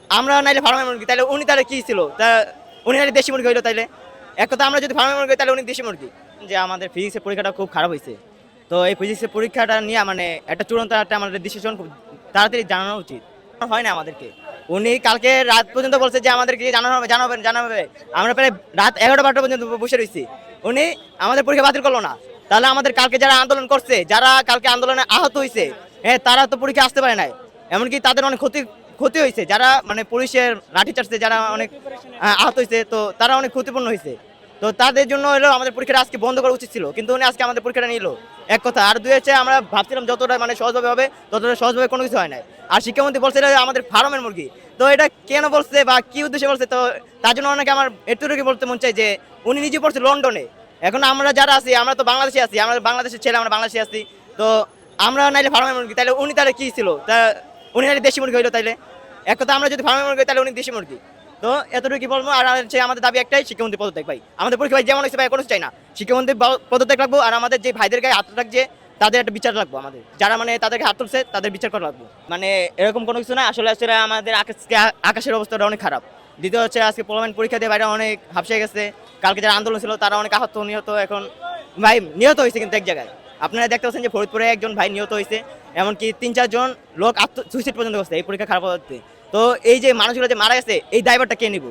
আমরা নাইলে ফার্মের মুরগি, তাহলে উনি তাহলে কি ছিল? তা উনি নাইলে দেশি মুরগি হইলো তাইলে। এক কথা আমরা যদি ফার্মের মুরগি তাহলে উনি দেশি মুরগি। যে আমাদের ফিজিক্সের পরীক্ষাটা খুব খারাপ হয়েছে, তো এই ফিজিক্সের পরীক্ষাটা নিয়ে মানে একটা চূড়ান্ত একটা আমাদের ডিসিশন খুব তাড়াতাড়ি জানানো উচিত। হয় না আমাদেরকে, উনি কালকে রাত পর্যন্ত বলছে যে আমাদেরকে জানানো হবে জানাবেন জানাবে। আমরা প্রায় রাত 11টা-12টা পর্যন্ত বসে রয়েছি, উনি আমাদের পরীক্ষা বাতিল করলো না। তাহলে আমাদের কালকে যারা আন্দোলন করছে, যারা কালকে আন্দোলনে আহত হয়েছে, হ্যাঁ তারা তো পরীক্ষা আসতে পারে নাই। এমনকি তাদের অনেক ক্ষতি হয়েছে, যারা মানে পুলিশের লাঠি চার্জে যারা অনেক আহত হয়েছে, তো তারা অনেক ক্ষতিপূর্ণ হয়েছে। তো তাদের জন্য হলো আমাদের পরীক্ষাটা আজকে বন্ধ করা উচিত ছিল, কিন্তু উনি আজকে আমাদের পরীক্ষাটা নিল। এক কথা। আর দুই হচ্ছে আমরা ভাবছিলাম যতটা মানে সহজভাবে হবে, ততটা সহজভাবে কোনো কিছু হয় নাই। আর শিক্ষামন্ত্রী বলছে এটা আমাদের ফার্মের মুরগি, তো এটা কেন বলছে বা কি উদ্দেশ্যে বলছে, তো তার জন্য অনেকে আমার এটুকু বলতে মন চাই যে উনি নিজে পড়ছে লন্ডনে, এখন আমরা যারা আছি আমরা তো বাংলাদেশে আছি, আমরা বাংলাদেশের ছেলে, আমরা বাংলাদেশে আছি। তো আমরা নাইলে ফার্মের মুরগি, তাহলে উনি তাহলে কি ছিল? তা উনি নাইলে দেশি মুরগি হইলো তাইলে। এক কথা, আমরা যদি ফার্মের মুরগি তাহলে উনি দেশি মুরগি। তো এতটুকু কি বলবো। আর হচ্ছে আমাদের দাবি একটাই, শিক্ষামন্ত্রী পদত্যাগ। ভাই আমাদের পরীক্ষা ভাই যেমন হয়েছে ভাই কোনো চাই না, শিক্ষামন্ত্রী পদত্যাগ লাগবো। আর আমাদের যে ভাইদের গায়ে হাত লাগছে তাদের একটা বিচার লাগবো, আমাদের যারা মানে তাদেরকে হাত তুলছে তাদের বিচার করা লাগবে। মানে এরকম কোনো কিছু না, আসলে আসলে আমাদের আকাশের অবস্থাটা অনেক খারাপ। দ্বিতীয় হচ্ছে আজকে পোলামেন্ট পরীক্ষা দিয়ে বাইরে অনেক হাফসে গেছে। কালকে যারা আন্দোলন ছিল তারা অনেক আহত নিহত, এখন ভাই নিহত হয়েছে কিন্তু এক জায়গায়। আপনারা দেখতে পাচ্ছেন যে ফরিদপুরে একজন ভাই নিহত হয়েছে, এমনকি 3-4 জন লোক সুইসাইড পর্যন্ত করছে এই পরীক্ষা খারাপ হতে। তো এই যে মানুষগুলো যে মারা গেছে, এই দায়ভারটা কে নিব?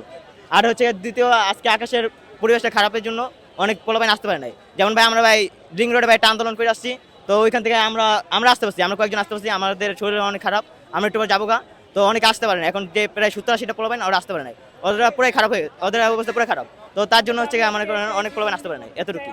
আর হচ্ছে দ্বিতীয়, আজকে আকাশের পরিবেশটা খারাপের জন্য অনেক পোলাপাইন আসতে পারে নাই। যেমন ভাই আমরা ভাই রিং রোডে ভাই একটা আন্দোলন করে আসছি, তো ওইখান থেকে আমরা আসতে পারছি, আমরা কয়েকজন আসতে পারছি, আমাদের শরীর অনেক খারাপ, আমরা একটু যাবো গা। তো অনেকে আসতে পারে না, এখন যে প্রায় 70-80টা পোলাপাইন ওরা আসতে পারে নাই, ওদের পুরাই খারাপ হয়ে, ওদের অবস্থা পুরো খারাপ। তো তার জন্য হচ্ছে আমার অনেক পোলাপাইন আসতে পারে নাই, এতটুকু।